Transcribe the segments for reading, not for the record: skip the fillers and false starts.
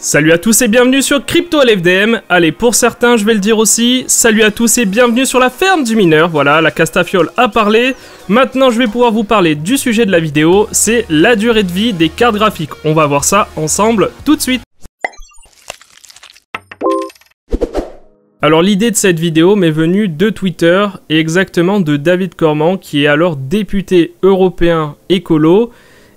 Salut à tous et bienvenue sur CryptoLFDM. Allez, pour certains, je vais le dire aussi, salut à tous et bienvenue sur la ferme du mineur. Voilà, la Castafiole a parlé. Maintenant, je vais pouvoir vous parler du sujet de la vidéo, c'est la durée de vie des cartes graphiques. On va voir ça ensemble tout de suite. Alors l'idée de cette vidéo m'est venue de Twitter et exactement de David Corman qui est alors député européen écolo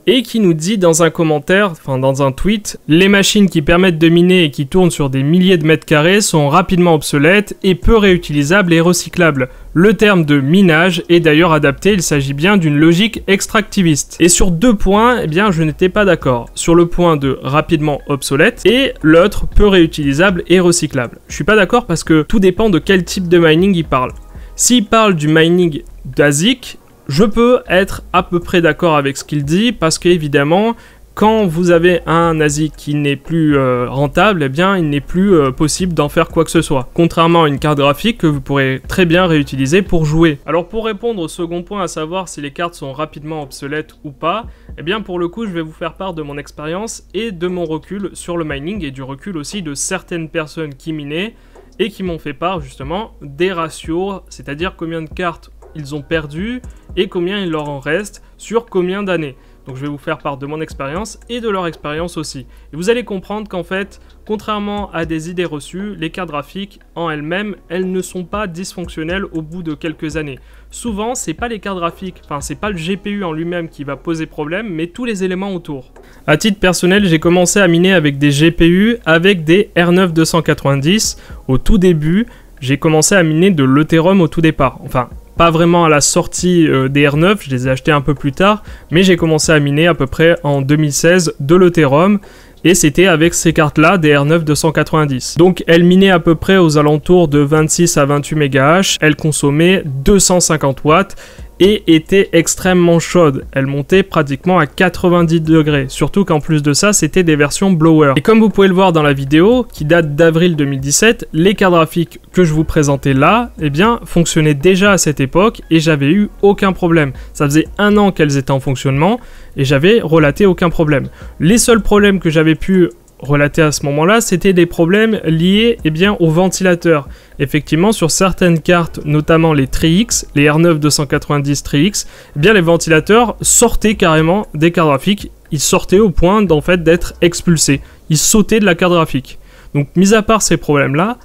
et qui nous dit dans un commentaire, enfin dans un tweet, les machines qui permettent de miner et qui tournent sur des milliers de mètres carrés sont rapidement obsolètes et peu réutilisables et recyclables. Le terme de minage est d'ailleurs adapté, il s'agit bien d'une logique extractiviste. Et sur deux points, eh bien je n'étais pas d'accord. Sur le point de rapidement obsolète et l'autre peu réutilisable et recyclable. Je suis pas d'accord parce que tout dépend de quel type de mining il parle. S'il parle du mining d'ASIC, je peux être à peu près d'accord avec ce qu'il dit parce qu'évidemment, quand vous avez un ASIC qui n'est plus rentable, eh bien il n'est plus possible d'en faire quoi que ce soit. Contrairement à une carte graphique que vous pourrez très bien réutiliser pour jouer. Alors pour répondre au second point, à savoir si les cartes sont rapidement obsolètes ou pas, eh bien pour le coup je vais vous faire part de mon expérience et de mon recul sur le mining et du recul aussi de certaines personnes qui minaient et qui m'ont fait part justement des ratios, c'est-à-dire combien de cartes ils ont perdu et combien il leur en reste sur combien d'années. Donc je vais vous faire part de mon expérience et de leur expérience aussi. Et vous allez comprendre qu'en fait, contrairement à des idées reçues, les cartes graphiques en elles-mêmes, elles ne sont pas dysfonctionnelles au bout de quelques années. Souvent, c'est pas les cartes graphiques, enfin c'est pas le GPU en lui-même qui va poser problème, mais tous les éléments autour. À titre personnel, j'ai commencé à miner avec des GPU, avec des R9 290 au tout début. J'ai commencé à miner de l'Ethereum au tout départ. Enfin, pas vraiment à la sortie des R9, je les ai achetés un peu plus tard, mais j'ai commencé à miner à peu près en 2016 de l'Ethereum, et c'était avec ces cartes-là, des R9 290. Donc elles minaient à peu près aux alentours de 26 à 28 MHz, elles consommaient 250 watts, et était extrêmement chaude. Elle montait pratiquement à 90 degrés. Surtout qu'en plus de ça, c'était des versions blower. Et comme vous pouvez le voir dans la vidéo, qui date d'avril 2017, les cartes graphiques que je vous présentais là, eh bien, fonctionnaient déjà à cette époque et j'avais eu aucun problème. Ça faisait 1 an qu'elles étaient en fonctionnement et j'avais relaté aucun problème. Les seuls problèmes que j'avais pu relater à ce moment-là, c'était des problèmes liés au ventilateur. Effectivement, sur certaines cartes, notamment les Tri-X, les R9 290 Tri-X, les ventilateurs sortaient carrément des cartes graphiques. Ils sortaient au point d'être expulsés. Ils sautaient de la carte graphique. Donc, mis à part ces problèmes-là,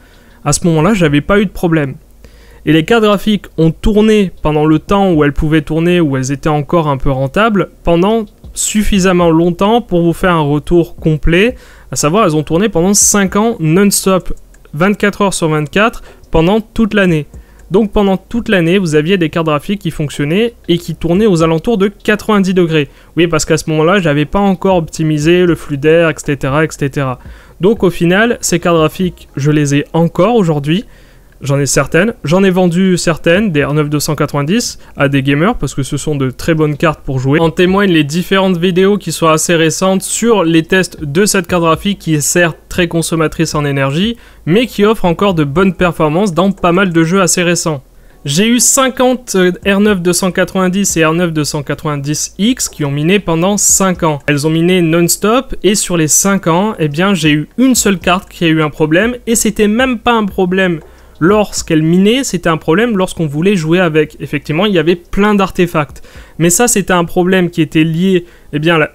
à ce moment-là, j'avais pas eu de problème. Et les cartes graphiques ont tourné pendant le temps où elles pouvaient tourner, où elles étaient encore un peu rentables, pendant suffisamment longtemps pour vous faire un retour complet, à savoir elles ont tourné pendant 5 ans non-stop, 24 heures sur 24, pendant toute l'année. Donc pendant toute l'année, vous aviez des cartes graphiques qui fonctionnaient et qui tournaient aux alentours de 90 degrés. Oui, parce qu'à ce moment-là, j'avais pas encore optimisé le flux d'air, etc., etc. Donc au final, ces cartes graphiques, je les ai encore aujourd'hui. J'en ai certaines, j'en ai vendu certaines, des R9 290 à des gamers parce que ce sont de très bonnes cartes pour jouer. En témoignent les différentes vidéos qui sont assez récentes sur les tests de cette carte graphique qui est certes très consommatrice en énergie, mais qui offre encore de bonnes performances dans pas mal de jeux assez récents. J'ai eu 50 R9 290 et R9 290X qui ont miné pendant 5 ans. Elles ont miné non-stop et sur les 5 ans, j'ai eu une seule carte qui a eu un problème et c'était même pas un problème lorsqu'elle minait, c'était un problème lorsqu'on voulait jouer avec. Effectivement, il y avait plein d'artefacts. Mais ça, c'était un problème qui était lié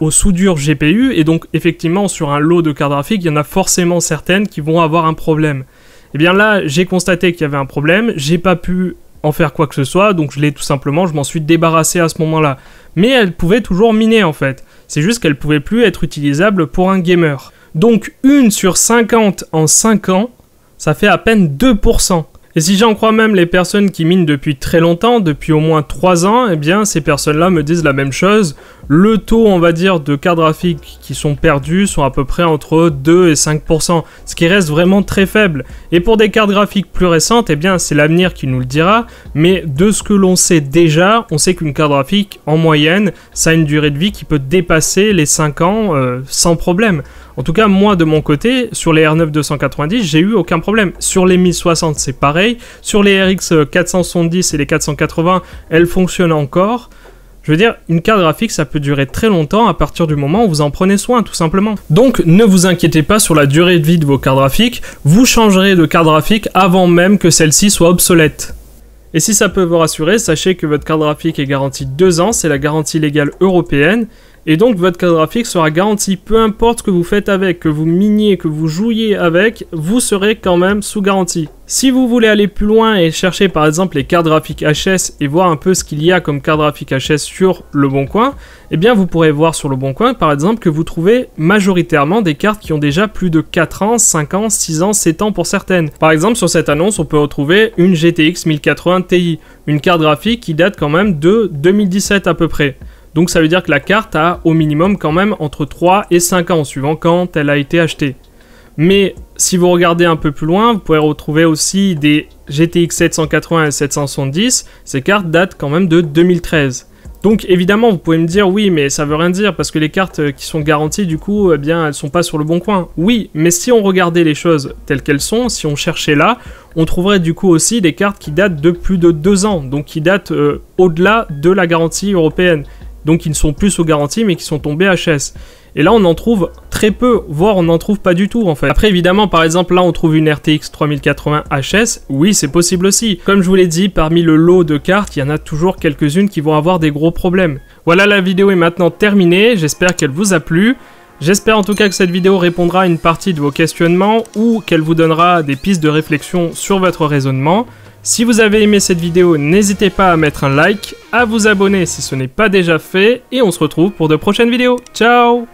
aux soudures GPU. Et donc, effectivement, sur un lot de cartes graphiques, il y en a forcément certaines qui vont avoir un problème. Là, j'ai constaté qu'il y avait un problème. J'ai pas pu en faire quoi que ce soit. Donc, je m'en suis débarrassé à ce moment-là. Mais elle pouvait toujours miner, en fait. C'est juste qu'elle pouvait plus être utilisable pour un gamer. Donc, 1 sur 50 en 5 ans, ça fait à peine 2%. Et si j'en crois même les personnes qui minent depuis très longtemps, depuis au moins 3 ans, ces personnes-là me disent la même chose. Le taux, on va dire, de cartes graphiques qui sont perdues sont à peu près entre 2 et 5%, ce qui reste vraiment très faible. Et pour des cartes graphiques plus récentes, c'est l'avenir qui nous le dira, mais de ce que l'on sait déjà, on sait qu'une carte graphique, en moyenne, ça a une durée de vie qui peut dépasser les 5 ans sans problème. En tout cas, moi, de mon côté, sur les R9 290, j'ai eu aucun problème. Sur les 1060, c'est pareil. Sur les RX 470 et les 480, elles fonctionnent encore. Je veux dire, une carte graphique, ça peut durer très longtemps à partir du moment où vous en prenez soin, tout simplement. Donc, ne vous inquiétez pas sur la durée de vie de vos cartes graphiques, vous changerez de carte graphique avant même que celle-ci soit obsolète. Et si ça peut vous rassurer, sachez que votre carte graphique est garantie 2 ans, c'est la garantie légale européenne, et donc votre carte graphique sera garantie, peu importe ce que vous faites avec, que vous miniez, que vous jouiez avec, vous serez quand même sous garantie. Si vous voulez aller plus loin et chercher par exemple les cartes graphiques HS et voir un peu ce qu'il y a comme carte graphique HS sur Le Bon Coin, eh bien vous pourrez voir sur Le Bon Coin par exemple que vous trouvez majoritairement des cartes qui ont déjà plus de 4 ans, 5 ans, 6 ans, 7 ans pour certaines. Par exemple sur cette annonce on peut retrouver une GTX 1080 Ti, une carte graphique qui date quand même de 2017 à peu près. Donc ça veut dire que la carte a au minimum quand même entre 3 et 5 ans, suivant quand elle a été achetée. Mais si vous regardez un peu plus loin, vous pouvez retrouver aussi des GTX 780 et 770. Ces cartes datent quand même de 2013. Donc évidemment, vous pouvez me dire oui, mais ça veut rien dire parce que les cartes qui sont garanties, du coup, eh bien, elles sont pas sur Le Bon Coin. Oui, mais si on regardait les choses telles qu'elles sont, si on cherchait là, on trouverait du coup aussi des cartes qui datent de plus de 2 ans, donc qui datent au-delà de la garantie européenne. Donc qui ne sont plus sous garantie mais qui sont tombés HS. Et là on en trouve très peu, voire on n'en trouve pas du tout en fait. Après évidemment par exemple là on trouve une RTX 3080 HS, oui c'est possible aussi. Comme je vous l'ai dit, parmi le lot de cartes, il y en a toujours quelques-unes qui vont avoir des gros problèmes. Voilà, la vidéo est maintenant terminée, j'espère qu'elle vous a plu. J'espère en tout cas que cette vidéo répondra à une partie de vos questionnements ou qu'elle vous donnera des pistes de réflexion sur votre raisonnement. Si vous avez aimé cette vidéo, n'hésitez pas à mettre un like, à vous abonner si ce n'est pas déjà fait, et on se retrouve pour de prochaines vidéos. Ciao!